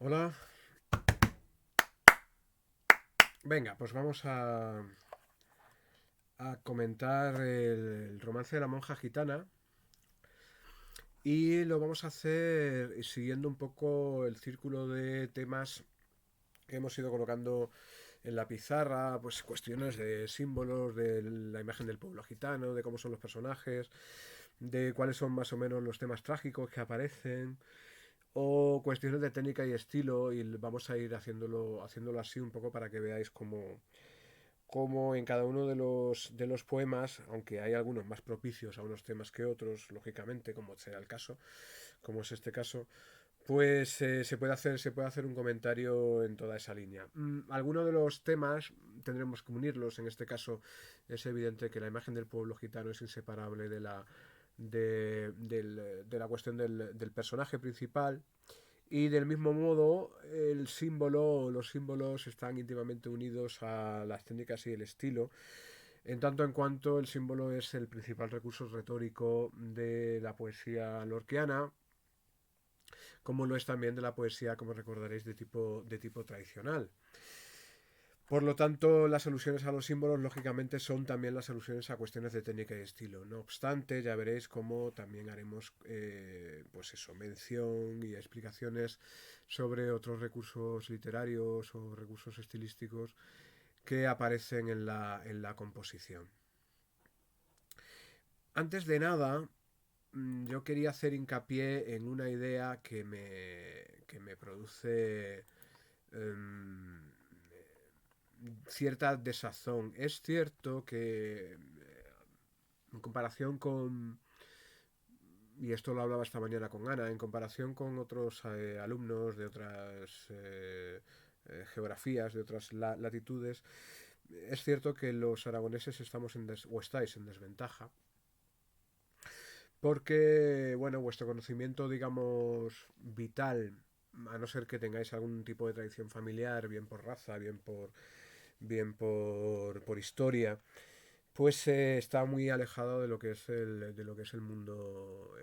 Hola, venga, pues vamos a comentar el romance de la monja gitana y lo vamos a hacer siguiendo un poco el círculo de temas que hemos ido colocando en la pizarra, pues cuestiones de símbolos, de la imagen del pueblo gitano, de cómo son los personajes, de cuáles son más o menos los temas trágicos que aparecen, o cuestiones de técnica y estilo, y vamos a ir haciéndolo así un poco para que veáis cómo en cada uno de los poemas, aunque hay algunos más propicios a unos temas que otros, lógicamente, como será el caso, como es este caso, pues se puede hacer un comentario en toda esa línea. Algunos de los temas tendremos que unirlos. En este caso es evidente que la imagen del pueblo gitano es inseparable de la cuestión del personaje principal, y del mismo modo, el símbolo, los símbolos están íntimamente unidos a las técnicas y el estilo, en tanto en cuanto el símbolo es el principal recurso retórico de la poesía lorquiana, como lo es también de la poesía, como recordaréis, de tipo tradicional. Por lo tanto, las alusiones a los símbolos, lógicamente, son también las alusiones a cuestiones de técnica y estilo. No obstante, ya veréis cómo también haremos, pues eso, mención y explicaciones sobre otros recursos literarios o recursos estilísticos que aparecen en la composición. Antes de nada, yo quería hacer hincapié en una idea que me produce um, cierta desazón. Es cierto que en comparación con, y esto lo hablaba esta mañana con Ana, en comparación con otros alumnos de otras geografías, de otras latitudes, es cierto que los aragoneses estamos o estáis en desventaja, porque, bueno, vuestro conocimiento, digamos, vital, a no ser que tengáis algún tipo de tradición familiar, bien por raza, por historia, pues está muy alejado de lo que es de lo que es el mundo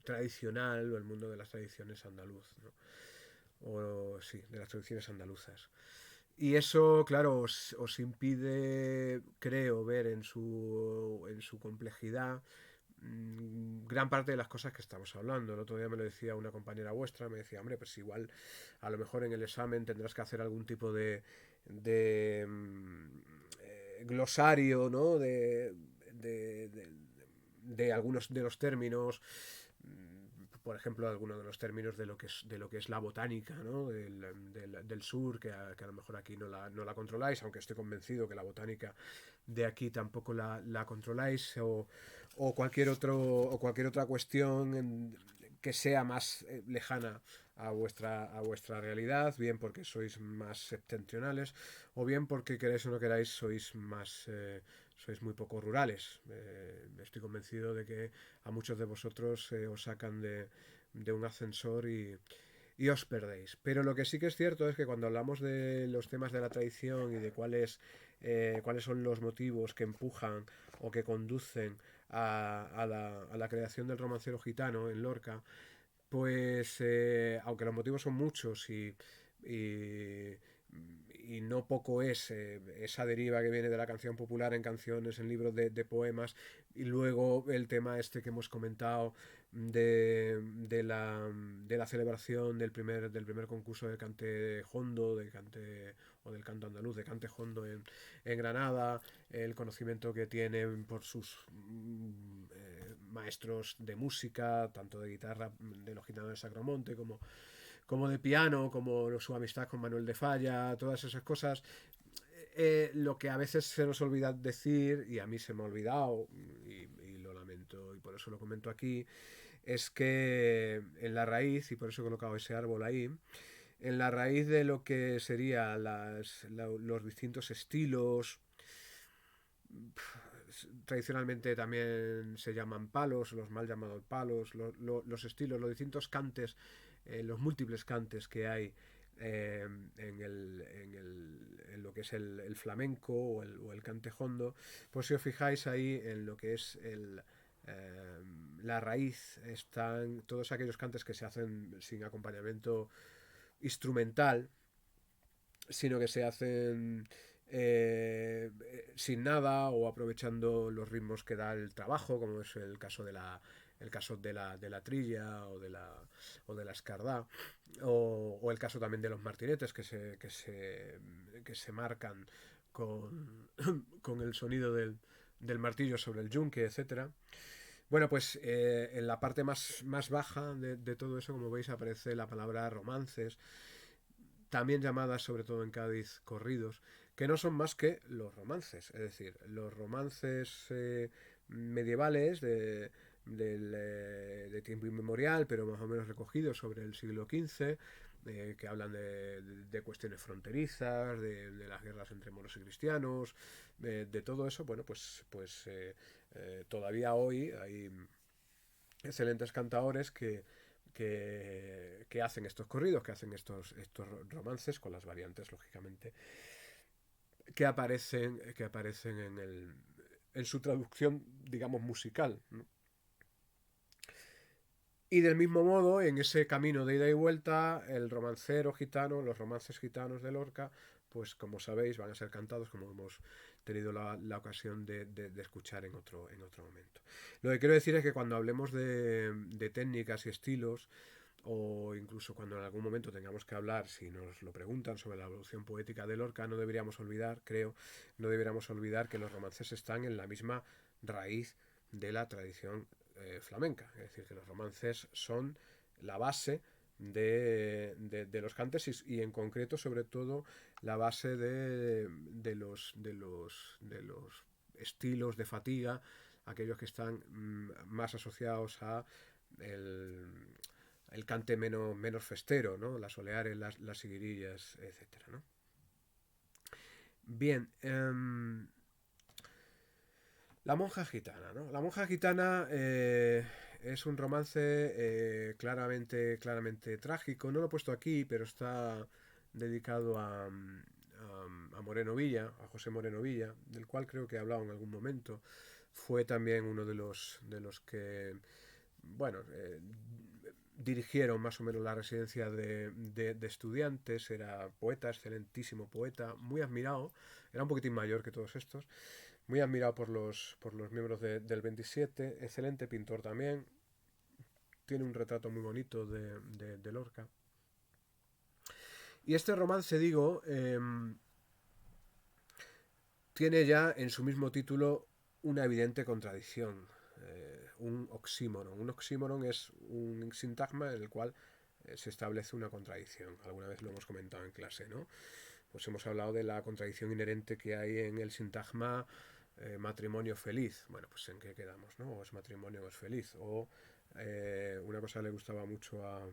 tradicional, o el mundo de las tradiciones andaluz, ¿no? O sí, de las tradiciones andaluzas. Y eso, claro, os impide, creo, ver en su complejidad gran parte de las cosas que estamos hablando. El otro día me lo decía una compañera vuestra, me decía, hombre, pues igual a lo mejor en el examen tendrás que hacer algún tipo de glosario, ¿no? De algunos de los términos, por ejemplo, algunos de los términos de lo que es la botánica, ¿no? Del sur, que a lo mejor aquí no la controláis, aunque estoy convencido que la botánica de aquí tampoco la controláis, o cualquier otra cuestión que sea más lejana a vuestra realidad, bien porque sois más septentrionales, o bien porque queréis o no queráis sois muy poco rurales. Estoy convencido de que a muchos de vosotros os sacan de un ascensor y os perdéis. Pero lo que sí que es cierto es que cuando hablamos de los temas de la tradición y de cuáles son los motivos que empujan o que conducen a la creación del romancero gitano en Lorca, pues aunque los motivos son muchos y, y no poco es esa deriva que viene de la canción popular en canciones, en libros de poemas, y luego el tema este que hemos comentado de la celebración del primer concurso de cante hondo, de cante o del canto andaluz, de cante hondo en Granada, el conocimiento que tienen por sus maestros de música, tanto de guitarra de los gitanos de Sacromonte como de piano, como su amistad con Manuel de Falla, todas esas cosas. Lo que a veces se nos olvida decir, y a mí se me ha olvidado, y lo lamento, y por eso lo comento aquí, es que en la raíz, y por eso he colocado ese árbol ahí, en la raíz de lo que serían los distintos estilos, tradicionalmente también se llaman palos, los mal llamados palos, los estilos, los distintos cantes, los múltiples cantes que hay en lo que es el flamenco o el cante hondo, pues si os fijáis ahí en lo que es la raíz están todos aquellos cantes que se hacen sin acompañamiento instrumental, sino que se hacen sin nada o aprovechando los ritmos que da el trabajo, como es el caso de la trilla o de la escardá, o el caso también de los martinetes que se marcan con, con el sonido del martillo sobre el yunque, etcétera. Bueno, pues en la parte más baja de todo eso, como veis, aparece la palabra romances, también llamadas, sobre todo en Cádiz, corridos, que no son más que los romances, es decir, los romances medievales de tiempo inmemorial, pero más o menos recogidos sobre el siglo XV, que hablan de cuestiones fronterizas, de las guerras entre moros y cristianos, de todo eso. Bueno, todavía hoy hay excelentes cantaores que hacen estos corridos, que hacen estos romances con las variantes, lógicamente, que aparecen en su traducción, digamos, musical, ¿no? Y del mismo modo, en ese camino de ida y vuelta, el romancero gitano, los romances gitanos de Lorca, pues como sabéis, van a ser cantados, como hemos tenido la ocasión de escuchar en otro momento. Lo que quiero decir es que cuando hablemos de técnicas y estilos, o incluso cuando en algún momento tengamos que hablar, si nos lo preguntan, sobre la evolución poética de Lorca, no deberíamos olvidar, creo, no deberíamos olvidar que los romances están en la misma raíz de la tradición flamenca. Es decir, que los romances son la base de los cantes y en concreto, sobre todo, la base de los estilos de fatiga, aquellos que están más asociados a el, el cante menos festero, ¿no? Las oleares, las seguirillas, etcétera, ¿no? Bien, la monja gitana, ¿no? La monja gitana es un romance claramente trágico. No lo he puesto aquí, pero está dedicado a Moreno Villa, a José Moreno Villa, del cual creo que he hablado en algún momento. Fue también uno de los que, bueno, dirigieron más o menos la residencia de estudiantes. Era poeta, excelentísimo poeta, muy admirado. Era un poquitín mayor que todos estos, muy admirado por los miembros del 27, excelente pintor también, tiene un retrato muy bonito de Lorca. Y este romance, digo, tiene ya en su mismo título una evidente contradicción, un oxímoron. Un oxímoron es un sintagma en el cual se establece una contradicción. Alguna vez lo hemos comentado en clase, ¿no? Pues hemos hablado de la contradicción inherente que hay en el sintagma matrimonio feliz. Bueno, pues en qué quedamos, ¿no? O es matrimonio o es feliz. O una cosa que le gustaba mucho a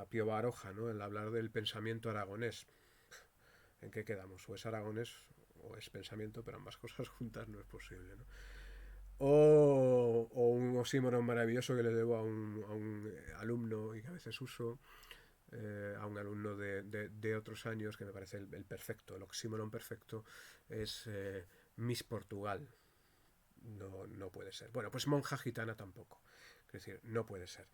Pío Baroja, ¿no? El hablar del pensamiento aragonés. ¿En qué quedamos? O es aragonés o es pensamiento, pero ambas cosas juntas no es posible, ¿no? O un oxímoron maravilloso que le debo a un alumno y que a veces uso, a un alumno de otros años, que me parece el perfecto, el oxímoron perfecto, es Miss Portugal. No puede ser. Bueno, pues monja gitana tampoco. Es decir, no puede ser.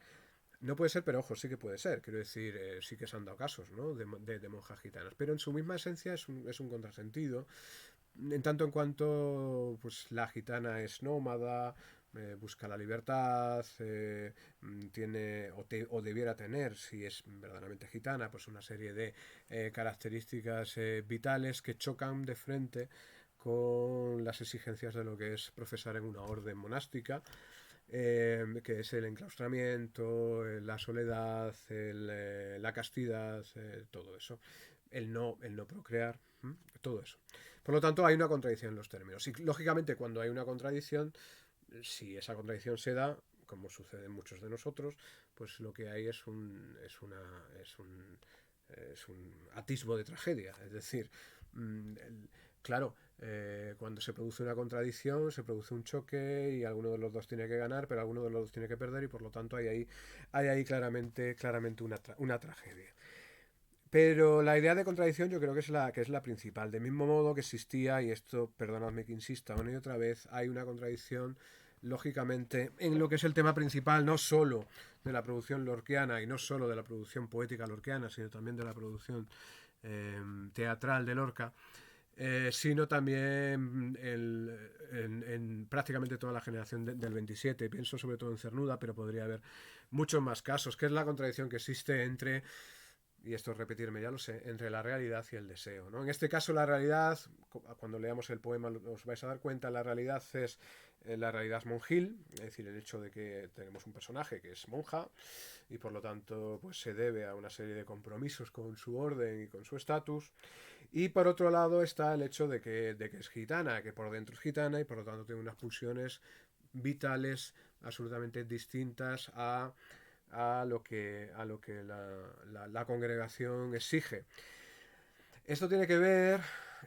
No puede ser, pero ojo, sí que puede ser. Quiero decir, sí que se han dado casos, ¿no? De monjas gitanas. Pero en su misma esencia es un contrasentido. En tanto en cuanto pues, la gitana es nómada, busca la libertad, tiene o debiera tener, si es verdaderamente gitana, pues una serie de características vitales que chocan de frente con las exigencias de lo que es profesar en una orden monástica, que es el enclaustramiento, la soledad, la castidad, todo eso, el no procrear, todo eso. Por lo tanto, hay una contradicción en los términos. Y lógicamente, cuando hay una contradicción, si esa contradicción se da, como sucede en muchos de nosotros, pues lo que hay es un atisbo de tragedia. Es decir, claro, cuando se produce una contradicción, se produce un choque y alguno de los dos tiene que ganar, pero alguno de los dos tiene que perder y por lo tanto hay ahí claramente una tragedia. Pero la idea de contradicción yo creo que es la principal. Del mismo modo que existía, y esto perdonadme que insista una y otra vez, hay una contradicción lógicamente, en lo que es el tema principal, no solo de la producción lorquiana y no solo de la producción poética lorquiana, sino también de la producción teatral de Lorca, sino también en prácticamente toda la generación del 27. Pienso sobre todo en Cernuda, pero podría haber muchos más casos, que es la contradicción que existe entre, y esto es repetirme, ya lo sé, entre la realidad y el deseo, ¿no? En este caso la realidad, cuando leamos el poema os vais a dar cuenta, la realidad es la realidad monjil, es decir, el hecho de que tenemos un personaje que es monja y por lo tanto pues se debe a una serie de compromisos con su orden y con su estatus. Y por otro lado está el hecho de que es gitana, que por dentro es gitana y por lo tanto tiene unas pulsiones vitales absolutamente distintas a lo que la congregación exige. Esto tiene que ver,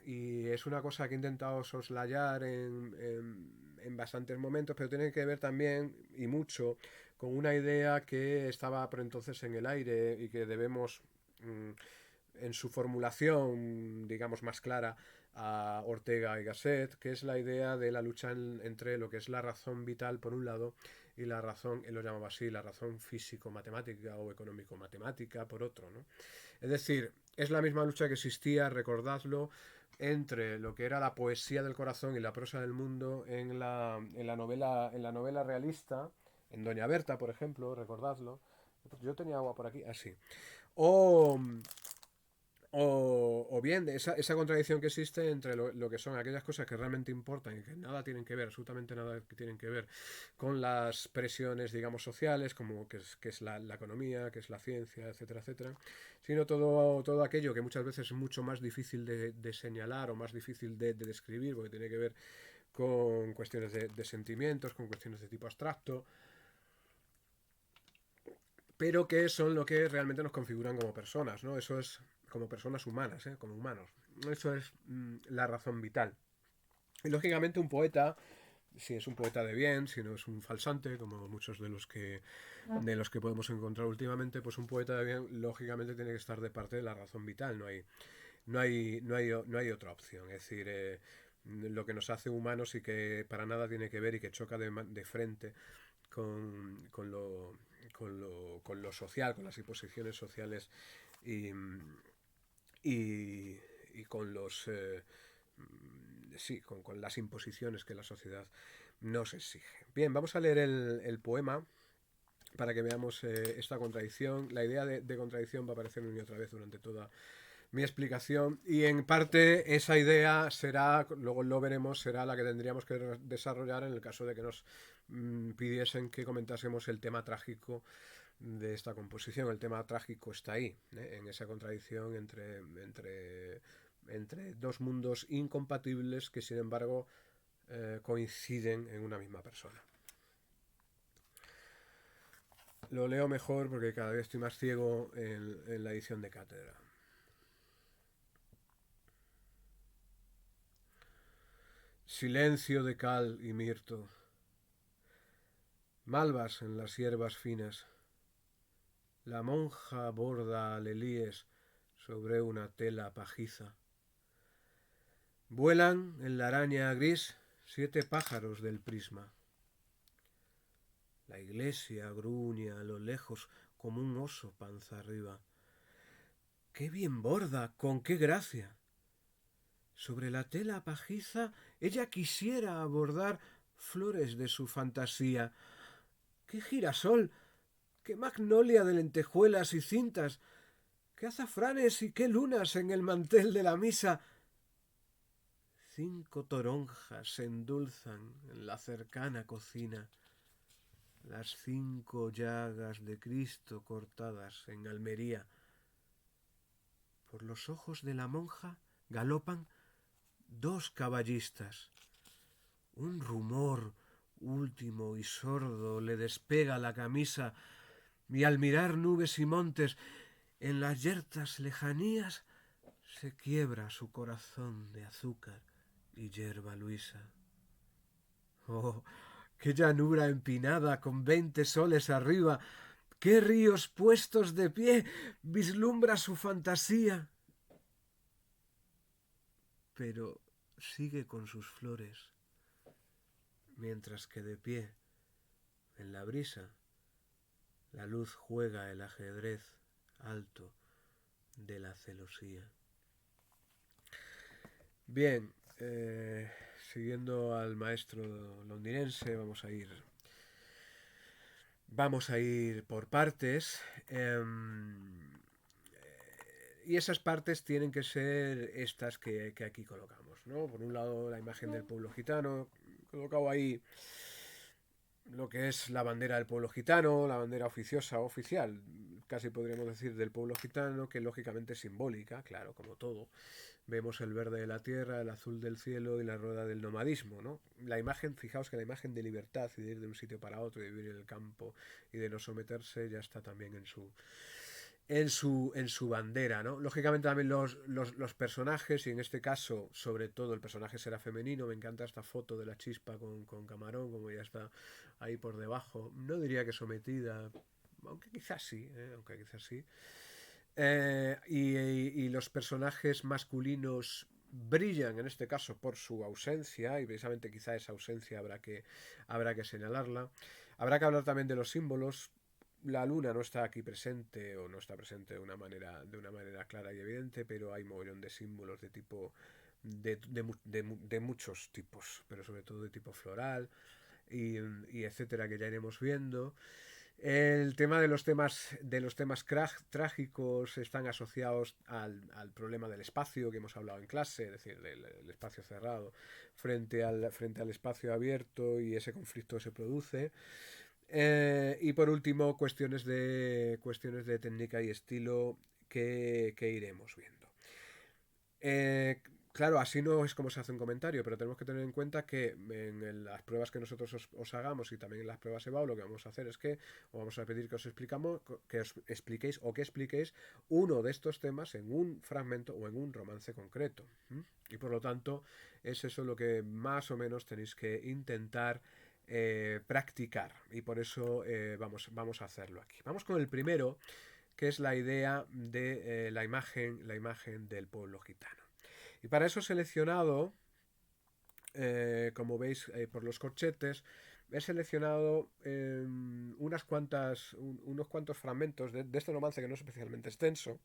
y es una cosa que he intentado soslayar en bastantes momentos, pero tiene que ver también, y mucho, con una idea que estaba por entonces en el aire y que debemos, en su formulación, digamos, más clara, a Ortega y Gasset, que es la idea de la lucha entre lo que es la razón vital por un lado y la razón, él lo llamaba así, la razón físico-matemática o económico-matemática por otro, ¿no? Es decir, es la misma lucha que existía, recordadlo, entre lo que era la poesía del corazón y la prosa del mundo en la novela realista, en Doña Berta, por ejemplo, recordadlo. Yo tenía agua por aquí, así. O, o bien esa contradicción que existe entre lo que son aquellas cosas que realmente importan y que nada tienen que ver, absolutamente nada que tienen que ver con las presiones, digamos, sociales, como que es la economía, que es la ciencia, etcétera, etcétera, sino todo aquello que muchas veces es mucho más difícil de señalar o más difícil de describir, porque tiene que ver con cuestiones de sentimientos, con cuestiones de tipo abstracto, pero que son lo que realmente nos configuran como personas, ¿no? Eso es como personas humanas, ¿eh? Como humanos. Eso es la razón vital. Y lógicamente un poeta, si es un poeta de bien, si no es un falsante, como muchos de los que podemos encontrar últimamente, pues un poeta de bien, lógicamente tiene que estar de parte de la razón vital. No hay otra opción. Es decir, lo que nos hace humanos y que para nada tiene que ver y que choca de frente con lo social, con las imposiciones sociales y, y, y con los sí, con las imposiciones que la sociedad nos exige. Bien, vamos a leer el poema para que veamos esta contradicción. La idea de contradicción va a aparecer una y otra vez durante toda mi explicación y en parte esa idea será, luego lo veremos, será la que tendríamos que desarrollar en el caso de que nos pidiesen que comentásemos el tema trágico de esta composición. El tema trágico está ahí, en esa contradicción entre dos mundos incompatibles que sin embargo coinciden en una misma persona. Lo leo mejor porque cada vez estoy más ciego en la edición de cátedra. Silencio de cal y mirto, malvas en las hierbas finas. La monja borda alelíes sobre una tela pajiza. Vuelan en la araña gris 7 pájaros del prisma. La iglesia gruñe a lo lejos como un oso panza arriba. ¡Qué bien borda! ¡Con qué gracia! Sobre la tela pajiza ella quisiera abordar flores de su fantasía. ¡Qué girasol! ¡Qué magnolia de lentejuelas y cintas! ¡Qué azafranes y qué lunas en el mantel de la misa! 5 toronjas se endulzan en la cercana cocina. Las 5 llagas de Cristo cortadas en Almería. Por los ojos de la monja galopan 2 caballistas. Un rumor último y sordo le despega la camisa y al mirar nubes y montes en las yertas lejanías se quiebra su corazón de azúcar y yerba luisa. ¡Oh, qué llanura empinada con 20 soles arriba! ¡Qué ríos puestos de pie vislumbra su fantasía! Pero sigue con sus flores. mientras que de pie, en la brisa, la luz juega el ajedrez alto de la celosía. Bien, siguiendo al maestro londinense, vamos a ir por partes. Y esas partes tienen que ser estas que aquí colocamos, ¿no? Por un lado, la imagen del pueblo gitano, colocado ahí lo que es la bandera del pueblo gitano, la bandera oficiosa, oficial, casi podríamos decir, del pueblo gitano, que lógicamente es simbólica, claro, como todo. Vemos el verde de la tierra, el azul del cielo y la rueda del nomadismo, ¿no? La imagen, fijaos que la imagen de libertad y de ir de un sitio para otro, de vivir en el campo y de no someterse, ya está también en su bandera, ¿no? Lógicamente también los personajes, y en este caso, sobre todo, el personaje será femenino. Me encanta esta foto de la chispa con Camarón, como ya está ahí por debajo. No diría que sometida, aunque quizás sí, aunque quizás sí. Y los personajes masculinos brillan en este caso por su ausencia, y precisamente quizá esa ausencia habrá que señalarla. Habrá que hablar también de los símbolos. La luna no está aquí presente, o no está presente de una manera clara y evidente, pero hay mogollón de símbolos de tipo de muchos tipos, pero sobre todo de tipo floral y etcétera, que ya iremos viendo. El tema de los temas trágicos están asociados al problema del espacio que hemos hablado en clase, es decir, el espacio cerrado frente al espacio abierto, y ese conflicto se produce. Y por último, cuestiones de técnica y estilo que iremos viendo. Claro, así no es como se hace un comentario, pero tenemos que tener en cuenta que en las pruebas que nosotros os hagamos, y también en las pruebas EBAU, lo que vamos a hacer es que os vamos a pedir que os expliquéis o que expliquéis uno de estos temas en un fragmento o en un romance concreto. Y por lo tanto, es eso lo que más o menos tenéis que intentar practicar. Y por eso vamos a hacerlo aquí. Vamos con el primero, que es la idea de la imagen del pueblo gitano. Y para eso he seleccionado, como veis por los corchetes, he seleccionado unos cuantos fragmentos de este romance, que no es especialmente extenso,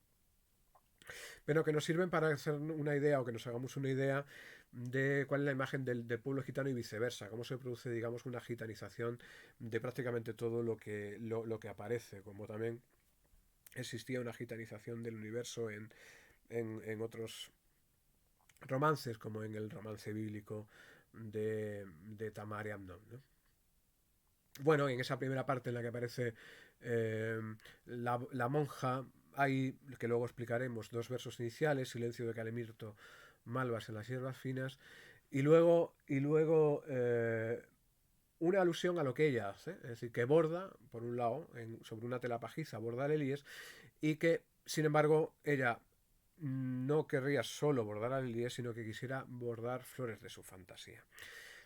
pero que nos sirven para hacer una idea, o que nos hagamos una idea de cuál es la imagen del pueblo gitano y viceversa, cómo se produce, digamos, una gitanización de prácticamente todo lo que aparece, como también existía una gitanización del universo en otros romances, como en el romance bíblico de Tamar y Amnón, ¿no? Bueno, en esa primera parte en la que aparece la monja, hay, que luego explicaremos, dos versos iniciales: silencio de Calemirto, malvas en las hierbas finas, y luego una alusión a lo que ella hace, es decir, que borda, por un lado, sobre una tela pajiza, borda lelíes, y que, sin embargo, ella no querría solo bordar a lelíes, sino que quisiera bordar flores de su fantasía.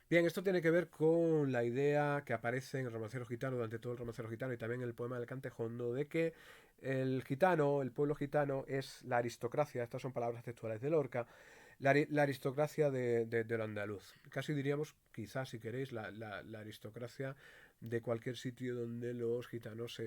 Bien, esto tiene que ver con la idea que aparece en el romancero gitano, durante todo el romancero gitano, y también en el poema del Cantejondo, de que el gitano, el pueblo gitano, es la aristocracia. Estas son palabras textuales de Lorca. La aristocracia del andaluz. Casi diríamos, quizás, si queréis, la aristocracia de cualquier sitio donde los gitanos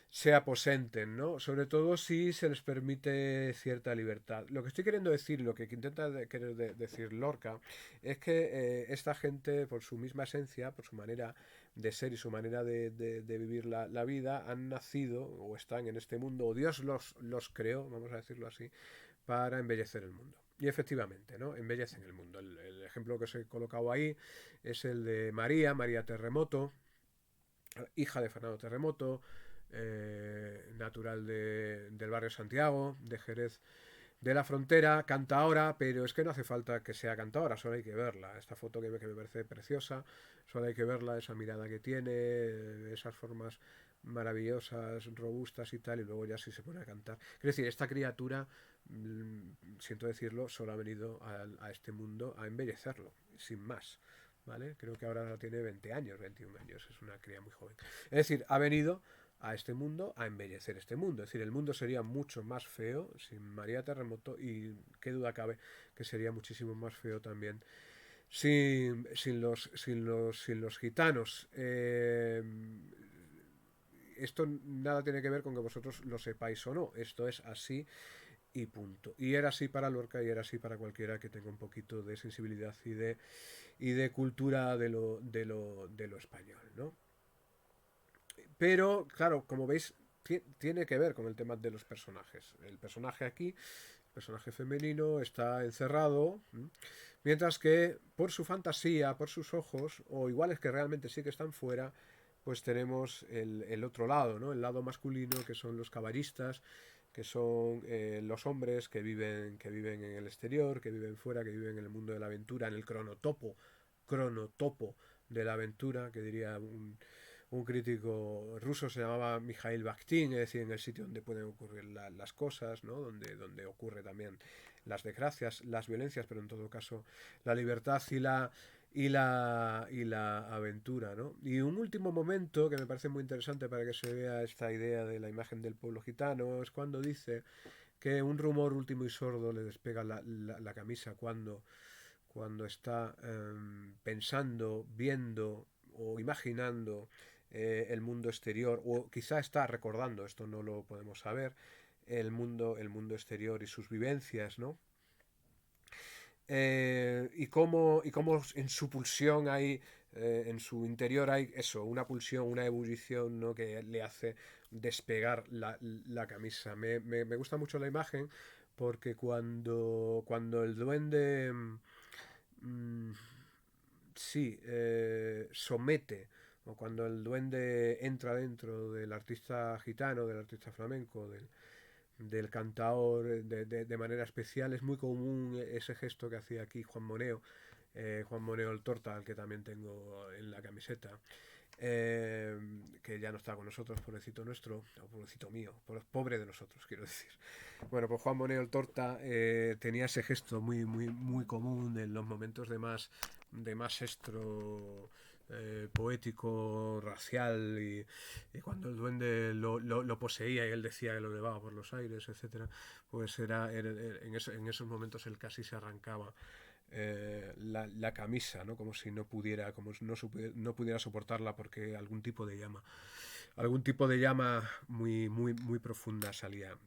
se aposenten, ¿no? Sobre todo si se les permite cierta libertad. Lo que estoy queriendo decir, lo que intenta decir Lorca, es que esta gente, por su misma esencia, por su manera de ser y su manera de vivir la vida, han nacido o están en este mundo, o Dios los creó, vamos a decirlo así, para embellecer el mundo. Y efectivamente, ¿no? Embellecen el mundo. El ejemplo que os he colocado ahí es el de María Terremoto, hija de Fernando Terremoto, natural del barrio Santiago, de Jerez de la Frontera, canta ahora, pero es que no hace falta que sea cantadora, solo hay que verla. Esta foto que me parece preciosa, solo hay que verla, esa mirada que tiene, esas formas maravillosas, robustas y tal, y luego ya sí se pone a cantar. Es decir, esta criatura, siento decirlo, solo ha venido a este mundo a embellecerlo, sin más. ¿Vale? Creo que ahora tiene 20 años, 21 años, es una cría muy joven. Es decir, ha venido a este mundo a embellecer este mundo. Es decir, el mundo sería mucho más feo sin María Terremoto, y qué duda cabe que sería muchísimo más feo también sin los gitanos. Esto nada tiene que ver con que vosotros lo sepáis o no. Esto es así y punto. Y era así para Lorca y era así para cualquiera que tenga un poquito de sensibilidad y de cultura de lo español, ¿no? Pero, claro, como veis, tiene que ver con el tema de los personajes. El personaje aquí, el personaje femenino, está encerrado, ¿m? Mientras que por su fantasía, por sus ojos, o igual es que realmente sí que están fuera, pues tenemos el otro lado, ¿no? El lado masculino, que son los caballistas, que son los hombres que viven en el exterior, que viven fuera, que viven en el mundo de la aventura, en el cronotopo de la aventura, que diría un crítico ruso, se llamaba Mikhail Bakhtin, es decir, en el sitio donde pueden ocurrir las cosas, ¿no? Donde ocurre también las desgracias, las violencias, pero en todo caso la libertad y la aventura, ¿no? Y un último momento que me parece muy interesante para que se vea esta idea de la imagen del pueblo gitano es cuando dice que un rumor último y sordo le despega la camisa cuando está pensando, viendo o imaginando el mundo exterior, o quizá está recordando, esto no lo podemos saber, el mundo exterior y sus vivencias, ¿no? Y cómo en su pulsión hay, en su interior hay eso, una pulsión, una ebullición, ¿no? Que le hace despegar la camisa. Me gusta mucho la imagen porque cuando el duende mm, sí, somete, o cuando el duende entra dentro del artista gitano, del artista flamenco, del cantaor de manera especial, es muy común ese gesto que hacía aquí Juan Moneo el Torta, al que también tengo en la camiseta, eh, que ya no está con nosotros, pobrecito nuestro, o pobrecito mío, pobre de nosotros, quiero decir. Bueno, pues Juan Moneo el Torta tenía ese gesto muy común en los momentos de más estro poético, racial, y cuando el duende lo poseía y él decía que lo llevaba por los aires, etcétera, pues en esos momentos él casi se arrancaba la camisa, ¿no? Como si no pudiera, no pudiera soportarla porque algún tipo de llama muy profunda salía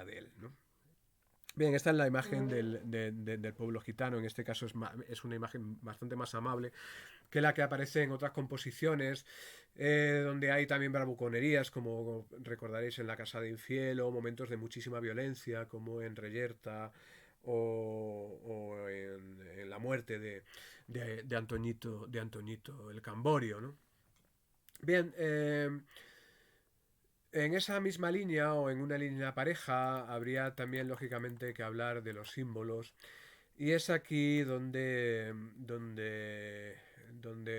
de él, ¿no? Bien, esta es la imagen del pueblo gitano. En este caso es una imagen bastante más amable que la que aparece en otras composiciones, donde hay también bravuconerías, como recordaréis en La Casa de Infiel, o momentos de muchísima violencia, como en Reyerta o en la muerte de Antoñito el Camborio, ¿no? Bien, en esa misma línea o en una línea pareja habría también lógicamente que hablar de los símbolos y es aquí donde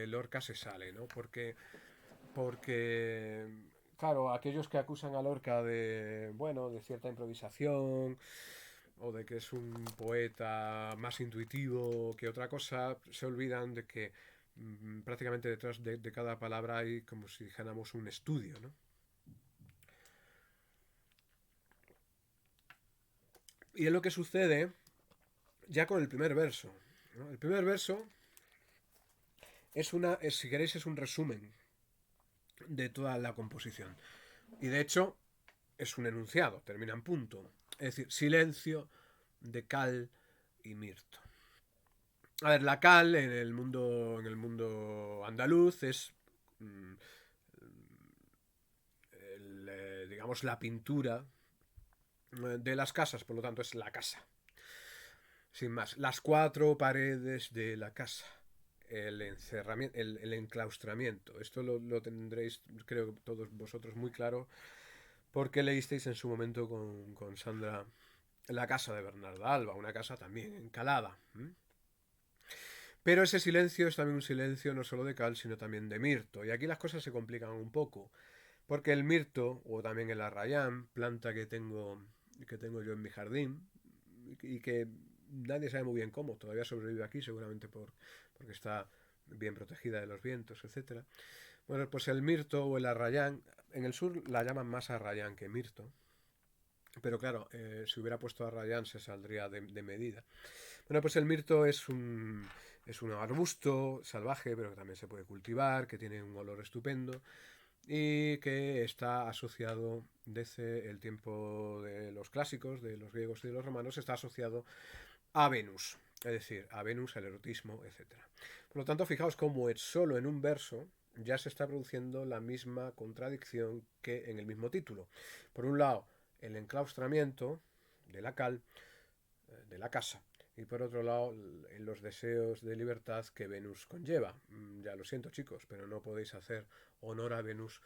Lorca se sale, ¿no? Porque claro, aquellos que acusan a Lorca de, bueno, de cierta improvisación o de que es un poeta más intuitivo que otra cosa, se olvidan de que prácticamente detrás de cada palabra hay como si dijéramos un estudio, ¿no? Y es lo que sucede ya con el primer verso, ¿no? El primer verso si queréis, es un resumen de toda la composición. Y de hecho, es un enunciado, termina en punto. Es decir, silencio de cal y mirto. A ver, la cal en el mundo andaluz es, mm, digamos, la pintura de las casas, por lo tanto es la casa. Sin más, las cuatro paredes de la casa. El encerramiento, el enclaustramiento. Esto lo tendréis, creo que todos vosotros, muy claro porque leísteis en su momento con Sandra La casa de Bernarda Alba, una casa también encalada. Pero ese silencio es también un silencio no solo de cal, sino también de mirto. Y aquí las cosas se complican un poco, porque el mirto, o también el arrayán, planta que tengo yo en mi jardín, y que nadie sabe muy bien cómo, todavía sobrevive aquí, seguramente porque está bien protegida de los vientos, etcétera. Bueno, pues el mirto o el arrayán, en el sur la llaman más arrayán que mirto, pero claro, si hubiera puesto a Rayán se saldría de medida. Bueno, pues el mirto es un arbusto salvaje, pero que también se puede cultivar, que tiene un olor estupendo y que está asociado desde el tiempo de los clásicos, de los griegos y de los romanos, está asociado a Venus, es decir, a Venus, al erotismo, etcétera. Por lo tanto, fijaos cómo solo en un verso ya se está produciendo la misma contradicción que en el mismo título. Por un lado, el enclaustramiento de la cal, de la casa, y por otro lado, en los deseos de libertad que Venus conlleva. Ya lo siento, chicos, pero no podéis hacer honor a Venus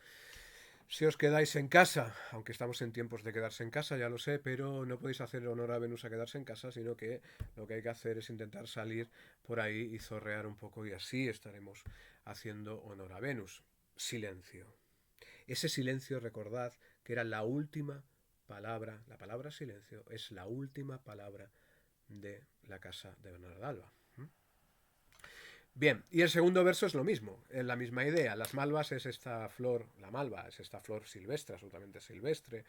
si os quedáis en casa, aunque estamos en tiempos de quedarse en casa, ya lo sé, pero no podéis hacer honor a Venus a quedarse en casa, sino que lo que hay que hacer es intentar salir por ahí y zorrear un poco y así estaremos haciendo honor a Venus. Silencio. Ese silencio, recordad que era la última palabra, la palabra silencio es la última palabra de la casa de Bernarda Alba. Bien, y el segundo verso es lo mismo, es la misma idea. Las malvas es esta flor, la malva es esta flor silvestre, absolutamente silvestre,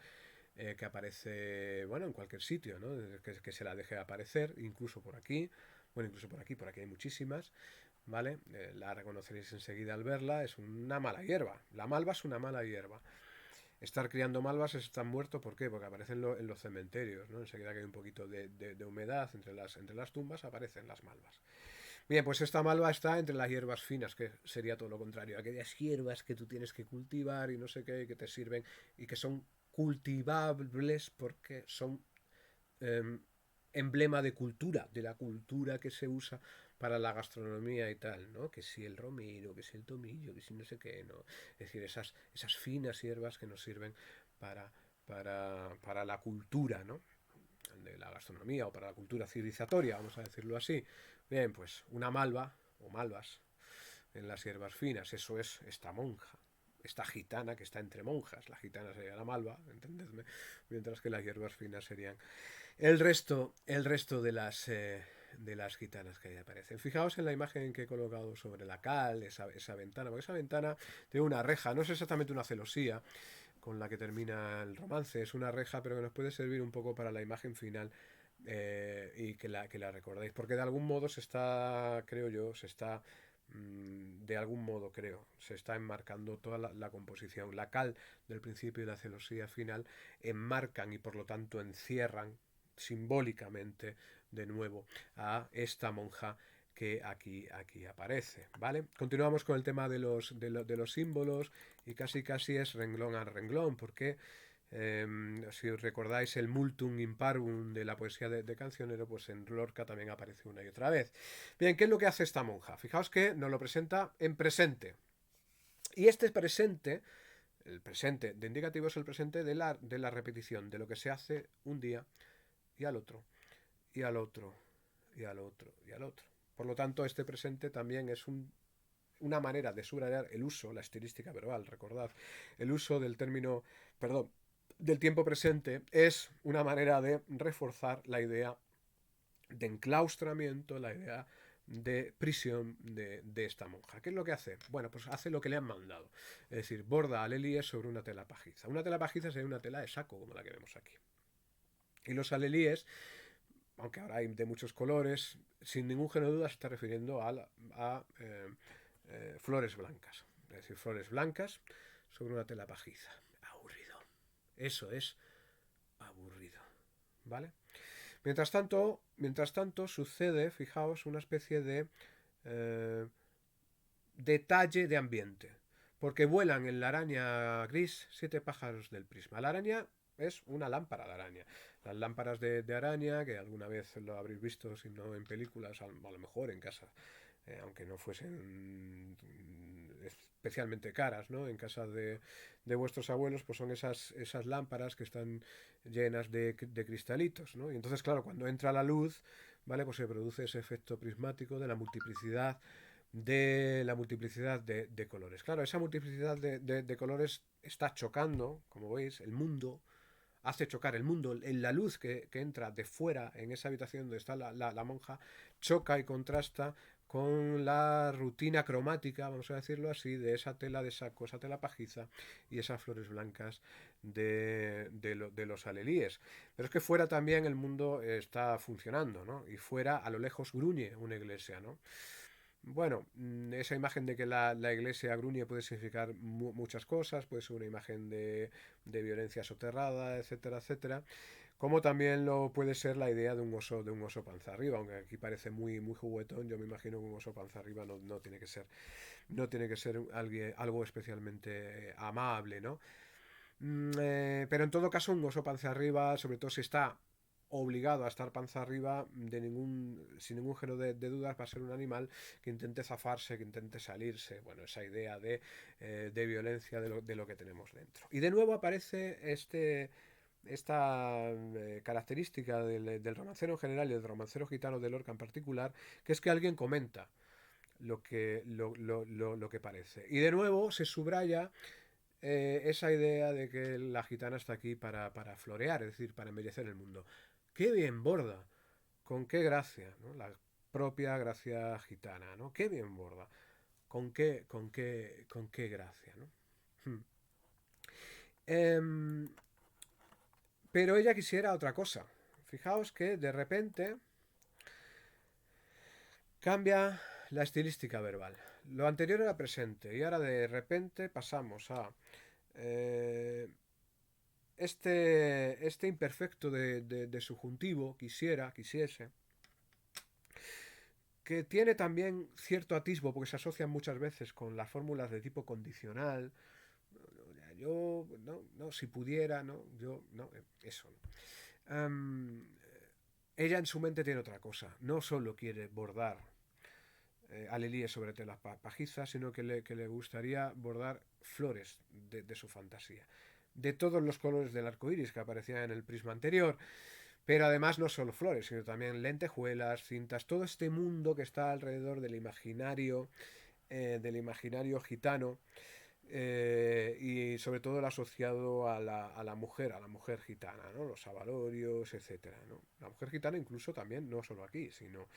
que aparece, bueno, en cualquier sitio, ¿no? Que se la deje aparecer, incluso por aquí, bueno, incluso por aquí hay muchísimas, ¿vale? La reconoceréis enseguida al verla, es una mala hierba. La malva es una mala hierba. Estar criando malvas es estar muerto, ¿por qué? Porque aparecen en los cementerios, ¿no? Enseguida que hay un poquito de humedad entre las tumbas, aparecen las malvas. Bien, pues esta malva está entre las hierbas finas, que sería todo lo contrario. Aquellas hierbas que tú tienes que cultivar y no sé qué, que te sirven y que son cultivables porque son eh, emblema de cultura, de la cultura que se usa para la gastronomía y tal, ¿no? Que si el romero, que si el tomillo, que si no sé qué, ¿no? Es decir, esas finas hierbas que nos sirven para, para la cultura, ¿no? De la gastronomía o para la cultura civilizatoria, vamos a decirlo así. Bien, pues una malva o malvas en las hierbas finas, eso es esta monja, esta gitana que está entre monjas. La gitana sería la malva, entendedme, mientras que las hierbas finas serían el resto de las gitanas que ahí aparecen. Fijaos en la imagen que he colocado sobre la cal, esa ventana, porque esa ventana tiene una reja, no es exactamente una celosía, con la que termina el romance. Es una reja, pero que nos puede servir un poco para la imagen final y que la recordéis. Porque de algún modo se está, creo yo, se está, de algún modo creo, se está enmarcando toda la composición. La cal del principio y la celosía final enmarcan y por lo tanto encierran simbólicamente de nuevo a esta monja que aquí aparece, ¿vale? Continuamos con el tema de los símbolos y casi es renglón a renglón, porque si os recordáis el multum imparvum de la poesía de Cancionero, pues en Lorca también aparece una y otra vez. Bien, ¿qué es lo que hace esta monja? Fijaos que nos lo presenta en presente. Y este presente, el presente de indicativo es el presente de la repetición, de lo que se hace un día y al otro, y al otro, y al otro, y al otro. Por lo tanto, este presente también es una manera de subrayar el uso, la estilística verbal, recordad, el uso del término, perdón, del tiempo presente es una manera de reforzar la idea de enclaustramiento, la idea de prisión de esta monja. ¿Qué es lo que hace? Bueno, pues hace lo que le han mandado. Es decir, borda alelíes sobre una tela pajiza. Una tela pajiza sería una tela de saco, como la que vemos aquí. Y los alelíes, aunque ahora hay de muchos colores, sin ningún género de duda se está refiriendo a flores blancas. Es decir, flores blancas sobre una tela pajiza. Aburrido. Eso es aburrido. ¿Vale? Mientras tanto sucede, fijaos, una especie de detalle de ambiente. Porque vuelan en la araña gris 7 pájaros del prisma. La araña es una lámpara de araña. Las lámparas de araña, que alguna vez lo habréis visto, si no en películas, a lo mejor en casa, aunque no fuesen especialmente caras, ¿no? En casa de vuestros abuelos, pues son esas lámparas que están llenas de cristalitos, ¿no? Y entonces, claro, cuando entra la luz, ¿vale? Pues se produce ese efecto prismático de colores. Claro, esa multiplicidad de colores está chocando, como veis, el mundo, hace chocar el mundo, en la luz que entra de fuera en esa habitación donde está la monja, choca y contrasta con la rutina cromática, vamos a decirlo así, de esa tela de saco, esa tela pajiza y esas flores blancas de los alelíes. Pero es que fuera también el mundo está funcionando, ¿no? Y fuera, a lo lejos, gruñe una iglesia, ¿no? Bueno, esa imagen de que la iglesia gruñe puede significar muchas cosas, puede ser una imagen de violencia soterrada, etcétera, etcétera, como también lo puede ser la idea de un oso panza arriba, aunque aquí parece muy juguetón, yo me imagino que un oso panza arriba no tiene que ser, no tiene que ser algo especialmente amable, ¿no? Pero en todo caso, un oso panza arriba, sobre todo si está obligado a estar panza arriba, sin ningún género de dudas, va a ser un animal que intente zafarse, que intente salirse. Bueno, esa idea de violencia de lo que tenemos dentro. Y de nuevo aparece esta característica del romancero en general y del romancero gitano de Lorca en particular, que es que alguien comenta lo que parece. Y de nuevo se subraya esa idea de que la gitana está aquí para florear, es decir, para embellecer el mundo. ¡Qué bien borda! ¡Con qué gracia! ¿No? La propia gracia gitana, ¿no? ¡Qué bien borda! Con qué gracia, ¿no? Em, pero ella quisiera otra cosa. Fijaos que de repente cambia la estilística verbal. Lo anterior era presente y ahora de repente pasamos a eh, este imperfecto de subjuntivo, quisiese, que tiene también cierto atisbo porque se asocia muchas veces con las fórmulas de tipo condicional. Yo, no, si pudiera, no, yo, no, eso. ¿No? Ella en su mente tiene otra cosa. No solo quiere bordar alelíes sobre telas pajizas, sino que le gustaría bordar flores de su fantasía. De todos los colores del arco iris que aparecían en el prisma anterior, pero además no solo flores, sino también lentejuelas, cintas, todo este mundo que está alrededor del imaginario gitano, y sobre todo el asociado a la mujer gitana, ¿no? Los abalorios, etcétera, ¿no? La mujer gitana incluso también, no solo aquí, sino,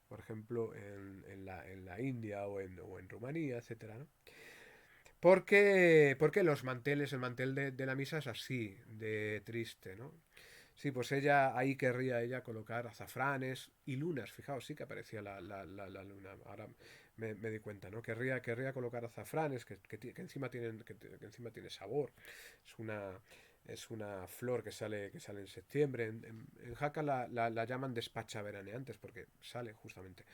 por ejemplo, en la India o en Rumanía, etcétera, ¿no? Porque los manteles, el mantel de la misa es así, de triste, ¿no? Sí, pues ella, ahí querría ella colocar azafranes y lunas, fijaos, sí que aparecía la luna, ahora me di cuenta, ¿no? Querría colocar azafranes que encima que encima tiene sabor, es una, es una flor que sale en septiembre, en Jaca la llaman despacha veraneantes porque sale justamente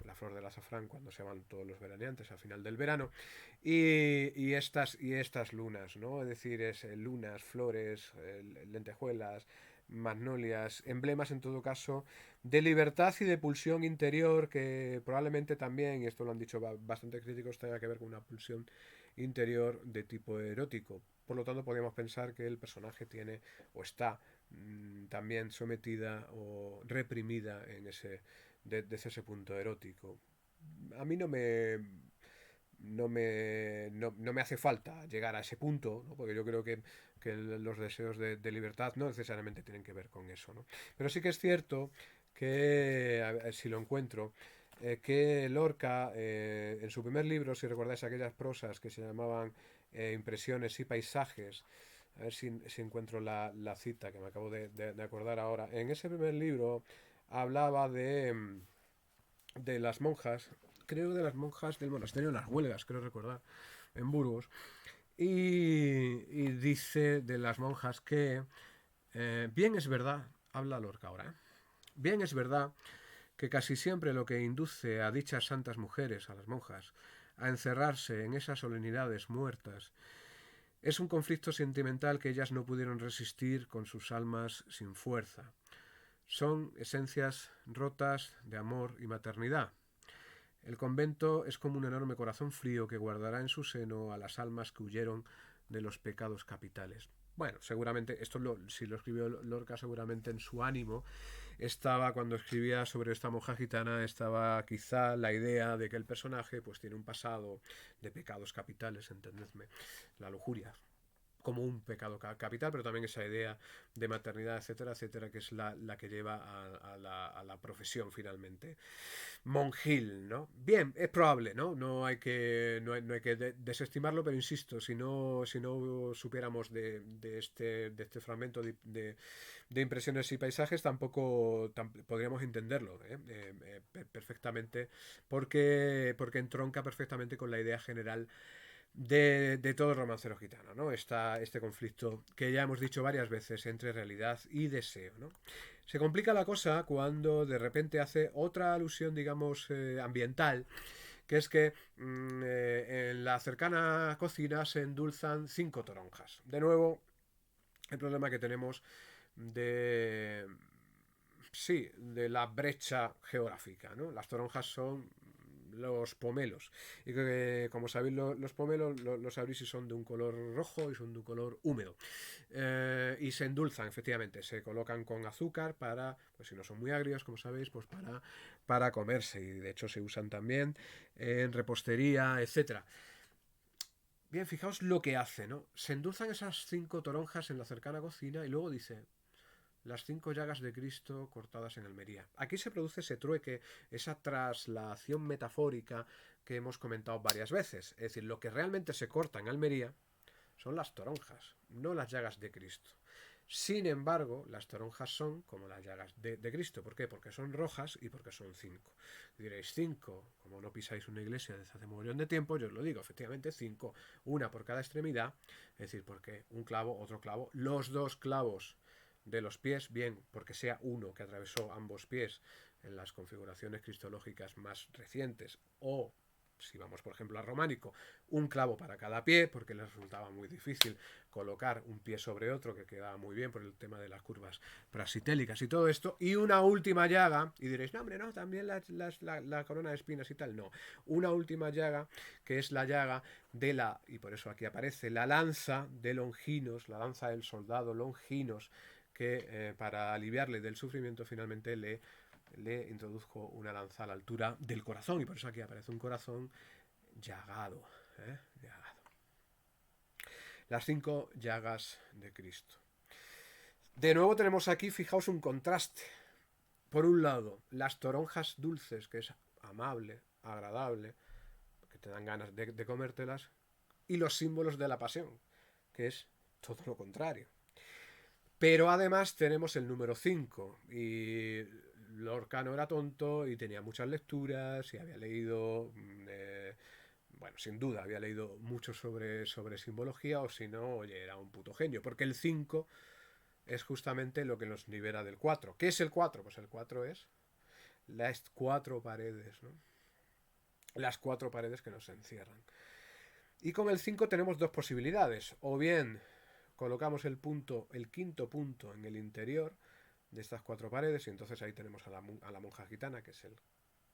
la flor del azafrán cuando se van todos los veraneantes al final del verano y estas lunas, ¿no? Es decir, lunas, flores, lentejuelas, magnolias, emblemas en todo caso de libertad y de pulsión interior que probablemente también, y esto lo han dicho bastante críticos, tenga que ver con una pulsión interior de tipo erótico. Por lo tanto, podríamos pensar que el personaje tiene o está también sometida o reprimida en desde ese punto erótico. A mí no me hace falta llegar a ese punto, ¿no? Porque yo creo que los deseos de libertad no necesariamente tienen que ver con eso, ¿no? Pero sí que es cierto que, a ver, si lo encuentro, que Lorca, en su primer libro, si recordáis aquellas prosas que se llamaban Impresiones y Paisajes, a ver si encuentro la cita que me acabo de acordar ahora, en ese primer libro hablaba de las monjas, creo de las monjas del monasterio de las Huelgas, creo recordar, en Burgos, y dice de las monjas que, bien es verdad, habla Lorca ahora, bien es verdad que casi siempre lo que induce a dichas santas mujeres, a las monjas, a encerrarse en esas solemnidades muertas, es un conflicto sentimental que ellas no pudieron resistir con sus almas sin fuerza. Son esencias rotas de amor y maternidad. El convento es como un enorme corazón frío que guardará en su seno a las almas que huyeron de los pecados capitales. Bueno, seguramente, si lo escribió Lorca, seguramente en su ánimo estaba, cuando escribía sobre esta monja gitana, estaba quizá la idea de que el personaje pues tiene un pasado de pecados capitales, entendedme, la lujuria. como un pecado capital, pero también esa idea de maternidad, etcétera, etcétera, que es la que lleva a la profesión finalmente. Monjil, ¿no? Bien, es probable, ¿no? No hay que desestimarlo, pero insisto, si no supiéramos de este fragmento de impresiones y paisajes, tampoco podríamos entenderlo perfectamente, porque entronca perfectamente con la idea general de todo romancero gitano, ¿no? Está este conflicto que ya hemos dicho varias veces entre realidad y deseo, ¿no? Se complica la cosa cuando de repente hace otra alusión, digamos, ambiental, que es que en la cercana cocina se endulzan 5 toronjas. De nuevo, el problema que tenemos de... Sí, de la brecha geográfica, ¿no? Las toronjas son los pomelos. Y que, como sabéis, los pomelos los sabréis si son de un color rojo y son de un color húmedo. Y se endulzan, efectivamente. Se colocan con azúcar para, pues si no son muy agrios, como sabéis, pues para comerse. Y de hecho se usan también en repostería, etcétera. Bien, fijaos lo que hace, ¿no? Se endulzan esas 5 toronjas en la cercana cocina y luego dice, las 5 llagas de Cristo cortadas en Almería. Aquí se produce ese trueque, esa traslación metafórica que hemos comentado varias veces. Es decir, lo que realmente se corta en Almería son las toronjas, no las llagas de Cristo. Sin embargo, las toronjas son como las llagas de Cristo. ¿Por qué? Porque son rojas y porque son 5. Diréis 5, como no pisáis una iglesia desde hace un montón de tiempo, yo os lo digo, efectivamente 5, una por cada extremidad, es decir, porque un clavo, otro clavo, los 2 clavos de los pies, bien porque sea uno que atravesó ambos pies en las configuraciones cristológicas más recientes, o si vamos por ejemplo al románico, un clavo para cada pie, porque les resultaba muy difícil colocar un pie sobre otro, que quedaba muy bien por el tema de las curvas prasitélicas y todo esto, y una última llaga, y diréis, no hombre, no, también la corona de espinas y tal, no, una última llaga, que es la llaga de la, y por eso aquí aparece, la lanza de Longinos, la lanza del soldado Longinos, que para aliviarle del sufrimiento finalmente le introdujo una lanza a la altura del corazón, y por eso aquí aparece un corazón llagado, llagado. Las 5 llagas de Cristo. De nuevo tenemos aquí, fijaos, un contraste. Por un lado, las toronjas dulces, que es amable, agradable, que te dan ganas de comértelas, y los símbolos de la pasión, que es todo lo contrario. Pero además tenemos el número 5 y Lorca no era tonto y tenía muchas lecturas y había leído, bueno, sin duda, había leído mucho sobre simbología o si no, oye, era un puto genio, porque el 5 es justamente lo que nos libera del 4. ¿Qué es el 4? Pues el 4 es las 4 paredes, ¿no? Las 4 paredes que nos encierran. Y con el 5 tenemos dos posibilidades, o bien colocamos el quinto punto en el interior de estas 4 paredes y entonces ahí tenemos a la monja gitana, que es el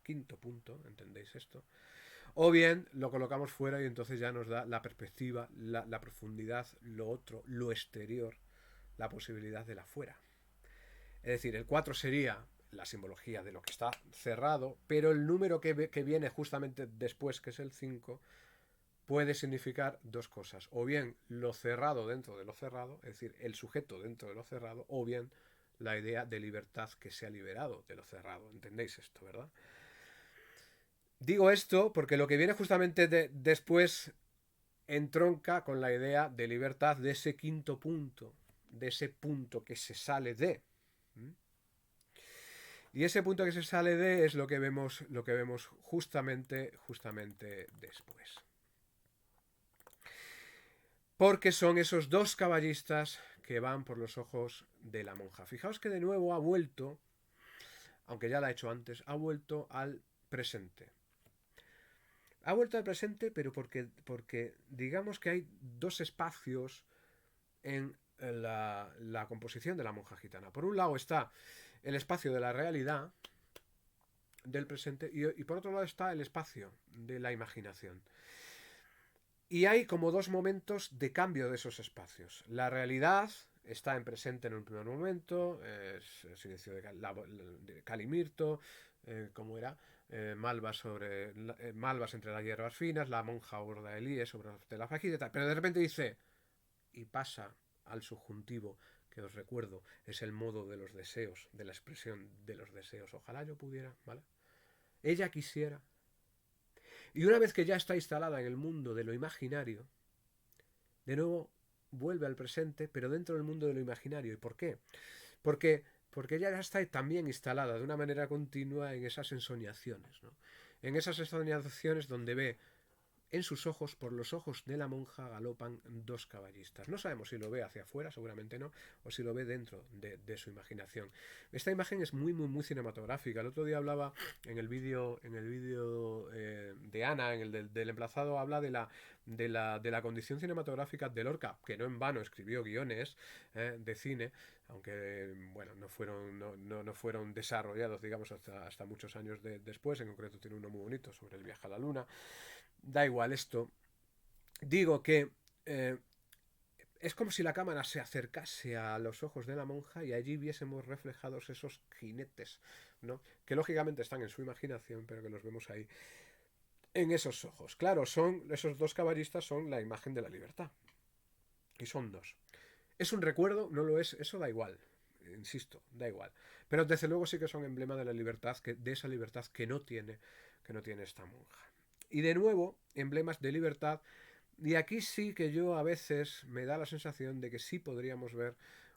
quinto punto, ¿entendéis esto? O bien lo colocamos fuera y entonces ya nos da la perspectiva, la profundidad, lo otro, lo exterior, la posibilidad de la fuera. Es decir, el 4 sería la simbología de lo que está cerrado, pero el número que viene justamente después, que es el 5, puede significar dos cosas. O bien lo cerrado dentro de lo cerrado, es decir, el sujeto dentro de lo cerrado, o bien la idea de libertad que se ha liberado de lo cerrado. ¿Entendéis esto, verdad? Digo esto porque lo que viene justamente después entronca con la idea de libertad de ese quinto punto, de ese punto que se sale de. Y ese punto que se sale de es lo que vemos justamente después. Porque son esos dos caballistas que van por los ojos de la monja. Fijaos que de nuevo ha vuelto, aunque ya lo ha hecho antes, ha vuelto al presente. Ha vuelto al presente, pero porque digamos que hay dos espacios en la composición de la monja gitana. Por un lado está el espacio de la realidad, del presente, y por otro lado está el espacio de la imaginación. Y hay como dos momentos de cambio de esos espacios. La realidad está en presente en un primer momento, es el silencio de Calimirto, ¿cómo era? Malvas malvas entre las hierbas finas, la monja borda Elíes sobre la fajita, pero de repente dice, y pasa al subjuntivo, que os recuerdo, es el modo de los deseos, de la expresión de los deseos. Ojalá yo pudiera, ¿vale? Ella quisiera. Y una vez que ya está instalada en el mundo de lo imaginario, de nuevo vuelve al presente, pero dentro del mundo de lo imaginario. ¿Y por qué? Porque, porque ella ya está también instalada de una manera continua en esas ensoñaciones, ¿no? En esas ensoñaciones donde ve en sus ojos, por los ojos de la monja, galopan dos caballistas. No sabemos si lo ve hacia afuera, seguramente no, o si lo ve dentro de su imaginación. Esta imagen es muy, muy, muy cinematográfica. El otro día hablaba en el vídeo de Ana, en el del emplazado, habla de la condición cinematográfica de Lorca, que no en vano escribió guiones de cine, aunque bueno, no fueron desarrollados, digamos, hasta muchos años después. En concreto tiene uno muy bonito sobre el viaje a la luna. Da igual esto. Digo que es como si la cámara se acercase a los ojos de la monja y allí viésemos reflejados esos jinetes, ¿no? Que lógicamente están en su imaginación, pero que los vemos ahí en esos ojos. Claro, esos dos caballistas son la imagen de la libertad. Y son dos. ¿Es un recuerdo? No lo es. Eso da igual. Insisto, da igual. Pero desde luego sí que son emblema de la libertad, de esa libertad que no tiene esta monja. Y de nuevo, emblemas de libertad. Y aquí sí que yo a veces me da la sensación de que sí podríamos ver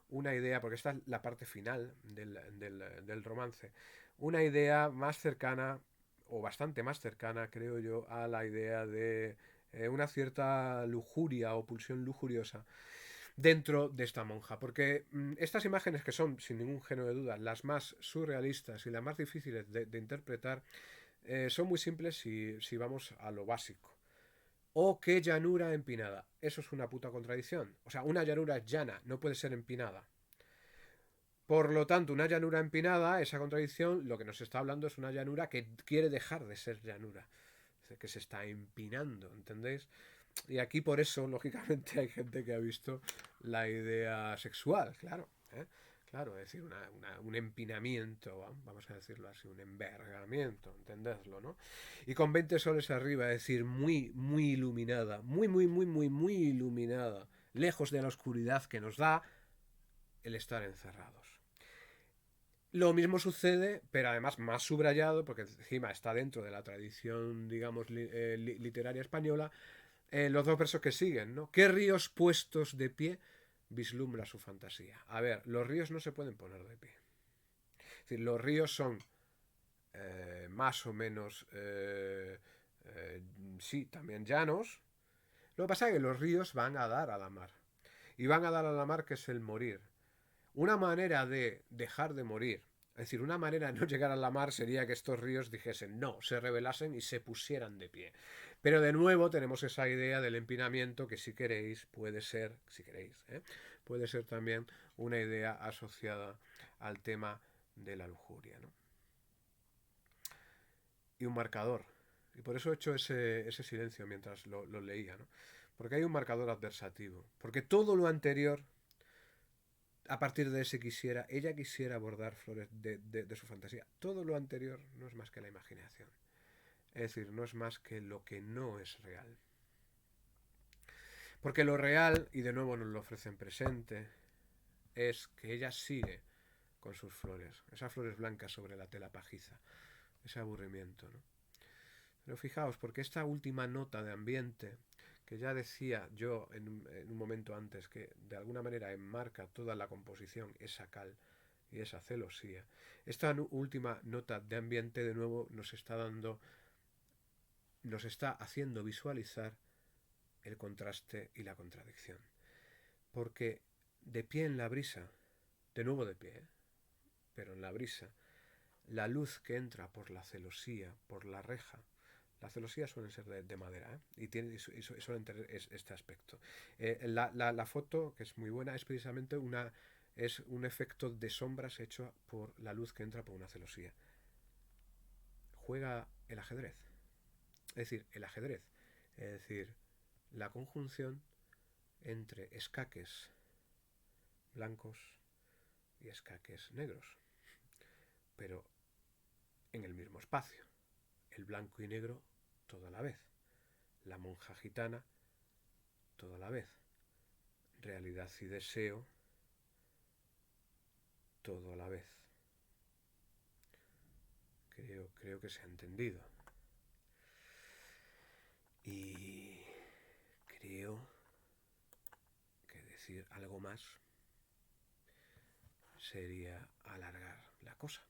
una idea, porque esta es la parte final del romance, una idea más cercana, o bastante más cercana, creo yo, a la idea de una cierta lujuria o pulsión lujuriosa dentro de esta monja, porque estas imágenes, que son sin ningún género de duda las más surrealistas y las más difíciles de interpretar, son muy simples si vamos a lo básico. Oh, qué llanura empinada. Eso es una puta contradicción. O sea, una llanura es llana, no puede ser empinada. Por lo tanto, una llanura empinada, esa contradicción, lo que nos está hablando es una llanura que quiere dejar de ser llanura, que se está empinando, ¿entendéis? Y aquí por eso, lógicamente, hay gente que ha visto la idea sexual, claro. ¿Eh? Claro, es decir, un empinamiento, vamos a decirlo así, un envergamiento, entendedlo, ¿no? Y con 20 soles arriba, es decir, muy, muy iluminada, muy, muy, muy, muy, muy iluminada, lejos de la oscuridad que nos da el estar encerrados. Lo mismo sucede, pero además más subrayado, porque encima está dentro de la tradición, digamos, literaria española, los dos versos que siguen, ¿no? ¿Qué ríos puestos de pie vislumbra su fantasía? A ver, los ríos no se pueden poner de pie. Es decir, los ríos son más o menos, sí, también llanos. Lo que pasa es que los ríos van a dar a la mar. Y van a dar a la mar, que es el morir. Una manera de dejar de morir, es decir, una manera de no llegar a la mar, sería que estos ríos dijesen no, se rebelasen y se pusieran de pie. Pero de nuevo tenemos esa idea del empinamiento que, si queréis, puede ser, si queréis, puede ser también una idea asociada al tema de la lujuria, ¿no? Y un marcador. Y por eso he hecho ese silencio mientras lo leía, ¿no? Porque hay un marcador adversativo. Porque todo lo anterior, a partir de ese quisiera, ella quisiera abordar flores de su fantasía. Todo lo anterior no es más que la imaginación. Es decir, no es más que lo que no es real. Porque lo real, y de nuevo nos lo ofrece en presente, es que ella sigue con sus flores, esas flores blancas sobre la tela pajiza, ese aburrimiento, ¿no? Pero fijaos, porque esta última nota de ambiente, que ya decía yo en un momento antes, que de alguna manera enmarca toda la composición, esa cal y esa celosía, esta última nota de ambiente de nuevo nos está haciendo visualizar el contraste y la contradicción. Porque de pie en la brisa, de nuevo de pie, pero en la brisa, la luz que entra por la celosía, por la reja, las celosías suelen ser de madera, y suelen tener este aspecto. La foto, que es muy buena, es precisamente es un efecto de sombras hecho por la luz que entra por una celosía. Juega el ajedrez. Es decir, el ajedrez. Es decir, la conjunción entre escaques blancos y escaques negros, pero en el mismo espacio. El blanco y negro toda la vez. La monja gitana toda la vez. realidad y deseo todo a la vez. Creo que se ha entendido. Y creo que decir algo más sería alargar la cosa.